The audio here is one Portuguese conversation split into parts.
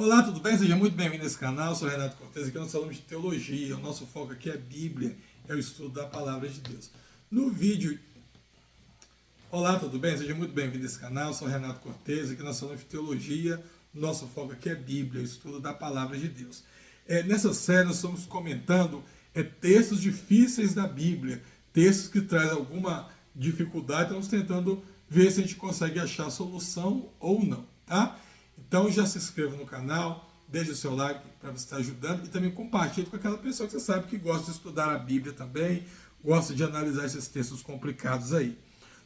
Olá, tudo bem? Seja muito bem-vindo a esse canal. Eu sou Renato Cortes, aqui nós falamos de teologia. O nosso foco aqui é a Bíblia, é o estudo da Palavra de Deus. No vídeo... Olá, tudo bem? Seja muito bem-vindo a esse canal. Eu sou Renato Cortes, aqui nós falamos de teologia. O nosso foco aqui é a Bíblia, o estudo da Palavra de Deus. Nessa série nós estamos comentando textos difíceis da Bíblia, textos que trazem alguma dificuldade, estamos tentando ver se a gente consegue achar a solução ou não, tá? Então já se inscreva no canal, deixe o seu like para você estar ajudando e também compartilhe com aquela pessoa que você sabe que gosta de estudar a Bíblia também, gosta de analisar esses textos complicados aí.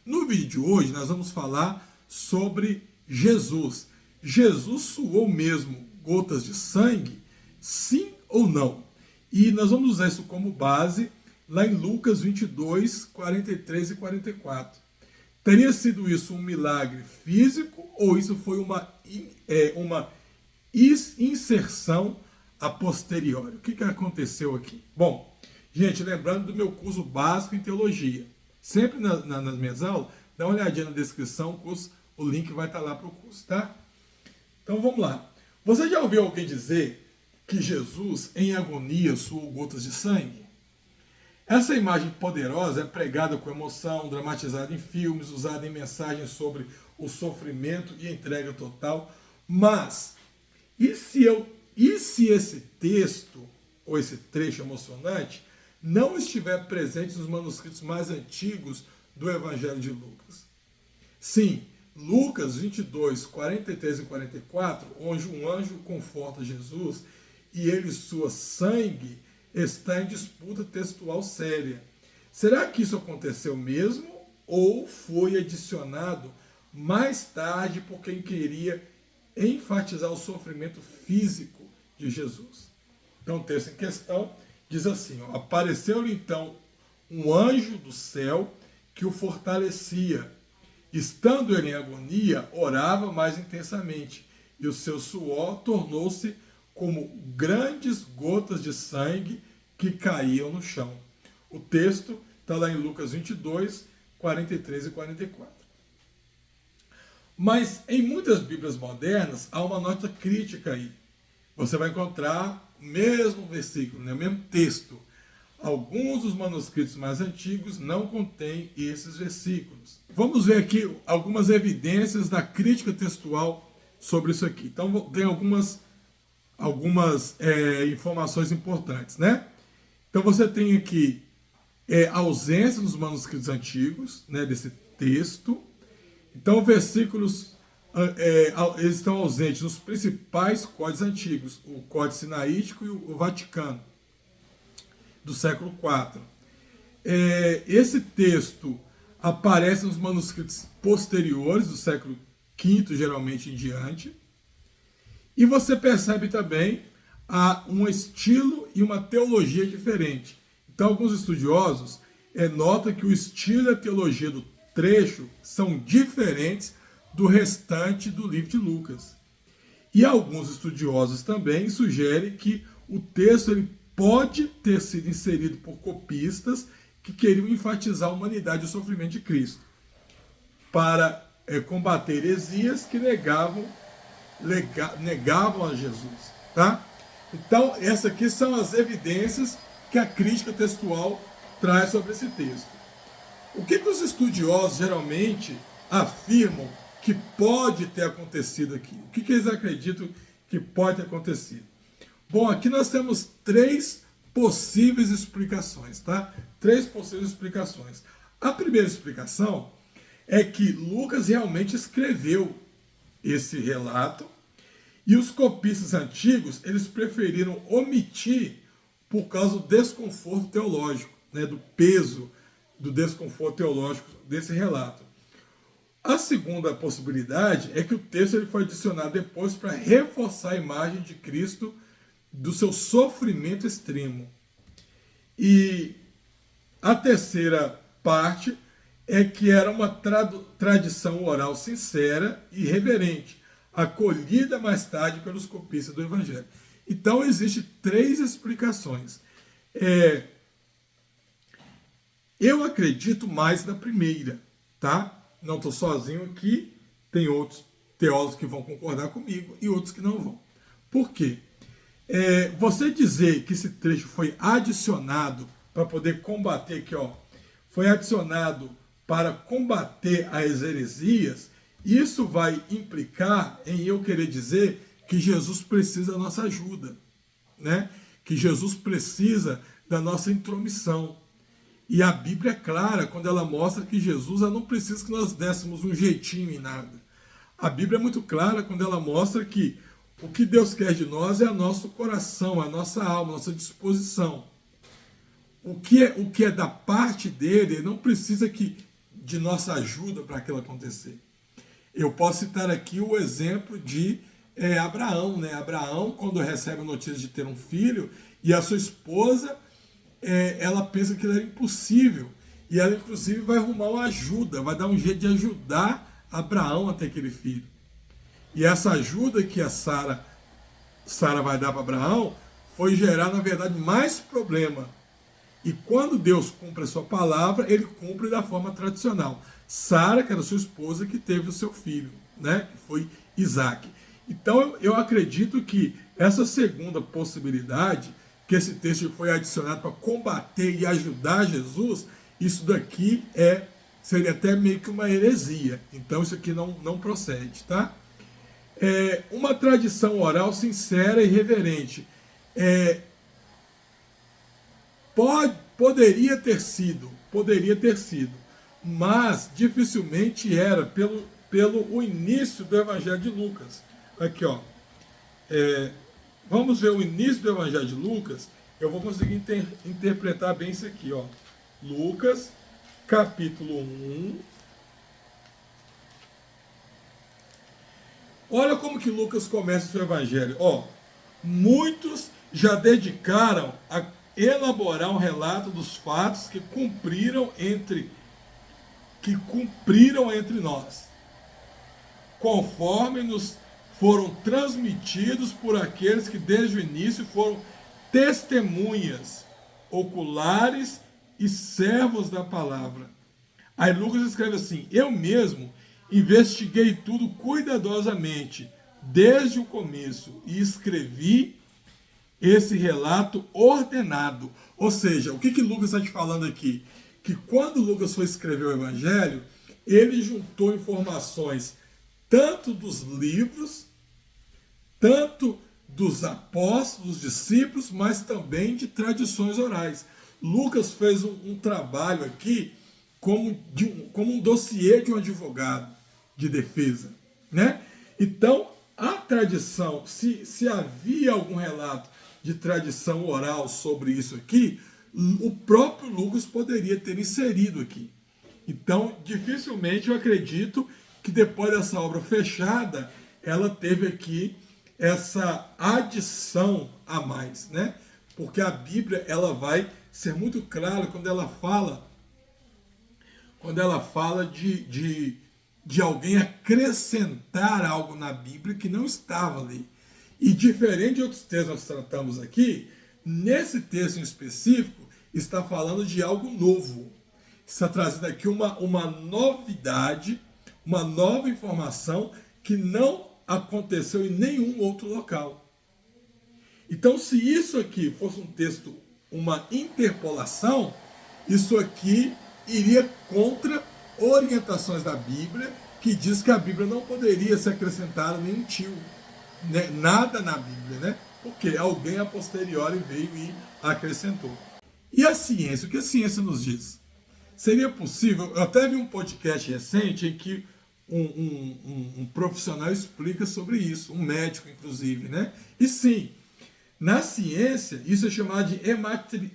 No vídeo de hoje nós vamos falar sobre Jesus. Jesus suou mesmo gotas de sangue? Sim ou não? E nós vamos usar isso como base lá em Lucas 22, 43 e 44. Teria sido isso um milagre físico ou isso foi uma inserção a posteriori? O que aconteceu aqui? Bom, gente, lembrando do meu curso básico em teologia. Sempre nas minhas aulas, dá uma olhadinha na descrição, o link vai estar lá para o curso, tá? Então vamos lá. Você já ouviu alguém dizer que Jesus, em agonia, suou gotas de sangue? Essa imagem poderosa é pregada com emoção, dramatizada em filmes, usada em mensagens sobre o sofrimento e a entrega total. Mas, e se esse texto, ou esse trecho emocionante, não estiver presente nos manuscritos mais antigos do Evangelho de Lucas? Sim, Lucas 22, 43 e 44, onde um anjo conforta Jesus e ele sua sangue, está em disputa textual séria. Será que isso aconteceu mesmo ou foi adicionado mais tarde por quem queria enfatizar o sofrimento físico de Jesus? Então o texto em questão diz assim, apareceu-lhe então um anjo do céu que o fortalecia. Estando ele em agonia, orava mais intensamente, e o seu suor tornou-se como grandes gotas de sangue que caíam no chão. O texto está lá em Lucas 22, 43 e 44. Mas em muitas Bíblias modernas há uma nota crítica aí. Você vai encontrar o mesmo versículo, o mesmo texto. Alguns dos manuscritos mais antigos não contêm esses versículos. Vamos ver aqui algumas evidências da crítica textual sobre isso aqui. Então tem algumas informações importantes, né? Então você tem aqui a ausência nos manuscritos antigos, né, desse texto. Então versículos eles estão ausentes nos principais códigos antigos, o Código Sinaítico e o Vaticano, do século IV. Esse texto aparece nos manuscritos posteriores, do século V, geralmente em diante. E você percebe também um estilo e uma teologia diferente. Então, alguns estudiosos notam que o estilo e a teologia do trecho são diferentes do restante do livro de Lucas. E alguns estudiosos também sugerem que o texto ele pode ter sido inserido por copistas que queriam enfatizar a humanidade e o sofrimento de Cristo, para combater heresias que negavam a Jesus, tá? Então, essas aqui são as evidências que a crítica textual traz sobre esse texto. O que os estudiosos geralmente afirmam que pode ter acontecido aqui? O que eles acreditam que pode ter acontecido? Bom, aqui nós temos três possíveis explicações, tá? Três possíveis explicações. A primeira explicação é que Lucas realmente escreveu esse relato e os copistas antigos eles preferiram omitir por causa do desconforto teológico, né, do peso do desconforto teológico desse relato. A segunda possibilidade é que o texto ele foi adicionado depois para reforçar a imagem de Cristo do seu sofrimento extremo. E a terceira parte é que era uma tradição oral sincera e reverente, acolhida mais tarde pelos copistas do Evangelho. Então, existem três explicações. Eu acredito mais na primeira, tá? Não estou sozinho aqui, tem outros teólogos que vão concordar comigo e outros que não vão. Por quê? Você dizer que esse trecho foi adicionado para poder combater, aqui, ó, foi adicionado para combater as heresias, isso vai implicar em eu querer dizer que Jesus precisa da nossa ajuda, né? Que Jesus precisa da nossa intromissão. E a Bíblia é clara quando ela mostra que Jesus não precisa que nós dessemos um jeitinho em nada. A Bíblia é muito clara quando ela mostra que o que Deus quer de nós é o nosso coração, a nossa alma, a nossa disposição. O que é da parte dele, ele não precisa de nossa ajuda para aquilo acontecer. Eu posso citar aqui o exemplo de Abraão, né? Abraão, quando recebe a notícia de ter um filho, e a sua esposa, ela pensa que ele era impossível. E ela, inclusive, vai arrumar uma ajuda, vai dar um jeito de ajudar Abraão a ter aquele filho. E essa ajuda que a Sara vai dar para Abraão foi gerar, na verdade, mais problema. E quando Deus cumpre a sua palavra, ele cumpre da forma tradicional. Sara, que era sua esposa, que teve o seu filho, né? Que foi Isaac. Então eu acredito que essa segunda possibilidade, que esse texto foi adicionado para combater e ajudar Jesus, isso daqui seria até meio que uma heresia. Então isso aqui não procede, tá? Uma tradição oral sincera e reverente. Poderia ter sido, mas dificilmente era pelo o início do Evangelho de Lucas. Aqui, ó, vamos ver o início do Evangelho de Lucas. Eu vou conseguir interpretar bem isso aqui, ó. Lucas, capítulo 1. Olha como que Lucas começa o seu Evangelho. Ó, muitos já dedicaram a elaborar um relato dos fatos que cumpriram entre nós, conforme nos foram transmitidos por aqueles que desde o início foram testemunhas oculares e servos da palavra. Aí Lucas escreve assim: eu mesmo investiguei tudo cuidadosamente desde o começo e escrevi esse relato ordenado. Ou seja, o que Lucas está te falando aqui? Que quando Lucas foi escrever o Evangelho, ele juntou informações tanto dos livros, tanto dos apóstolos, dos discípulos, mas também de tradições orais. Lucas fez um trabalho aqui como um dossiê de um advogado de defesa, né? Então, a tradição, se havia algum relato de tradição oral sobre isso aqui, o próprio Lucas poderia ter inserido aqui. Então, dificilmente eu acredito que depois dessa obra fechada, ela teve aqui essa adição a mais, né? Porque a Bíblia, ela vai ser muito clara quando ela fala de alguém acrescentar algo na Bíblia que não estava ali. E diferente de outros textos que nós tratamos aqui, nesse texto em específico, está falando de algo novo. Está trazendo aqui uma novidade, uma nova informação que não aconteceu em nenhum outro local. Então, se isso aqui fosse um texto, uma interpolação, isso aqui iria contra orientações da Bíblia, que diz que a Bíblia não poderia ser acrescentada nenhum tio, né? Nada na Bíblia, né? Porque alguém a posteriori veio e acrescentou. E a ciência? O que a ciência nos diz? Seria possível, eu até vi um podcast recente em que um profissional explica sobre isso, um médico inclusive, né? E sim, na ciência, isso é chamado de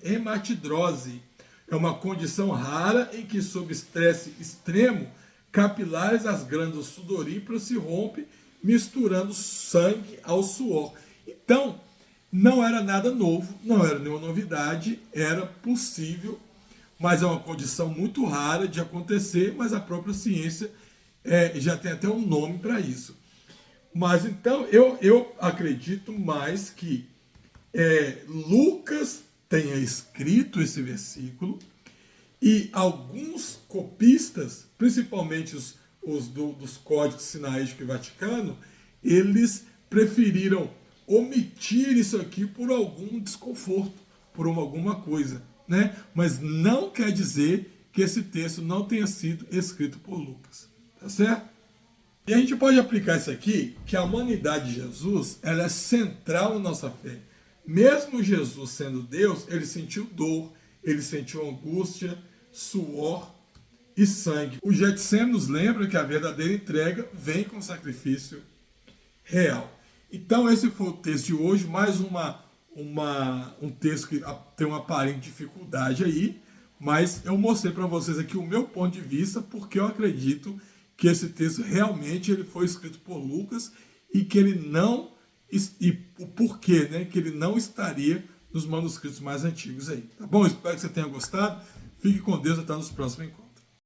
hematidrose. É uma condição rara em que, sob estresse extremo, capilares das glândulas sudoríparas se rompem, misturando sangue ao suor. Então, não era nada novo, não era nenhuma novidade, era possível, mas é uma condição muito rara de acontecer, mas a própria ciência já tem até um nome para isso. Mas então, eu acredito mais que Lucas tenha escrito esse versículo e alguns copistas, principalmente os dos códigos sinaísticos e Vaticano, eles preferiram omitir isso aqui por algum desconforto, por alguma coisa, né? Mas não quer dizer que esse texto não tenha sido escrito por Lucas, tá certo? E a gente pode aplicar isso aqui, que a humanidade de Jesus, ela é central na nossa fé. Mesmo Jesus sendo Deus, ele sentiu dor, ele sentiu angústia, suor e sangue. O Getsemane nos lembra que a verdadeira entrega vem com sacrifício real. Então esse foi o texto de hoje, mais um texto que tem uma aparente dificuldade aí, mas eu mostrei para vocês aqui o meu ponto de vista, porque eu acredito que esse texto realmente ele foi escrito por Lucas e que ele não, e o porquê, né, que ele não estaria nos manuscritos mais antigos aí. Tá bom? Espero que você tenha gostado. Fique com Deus, até nos próximos encontros.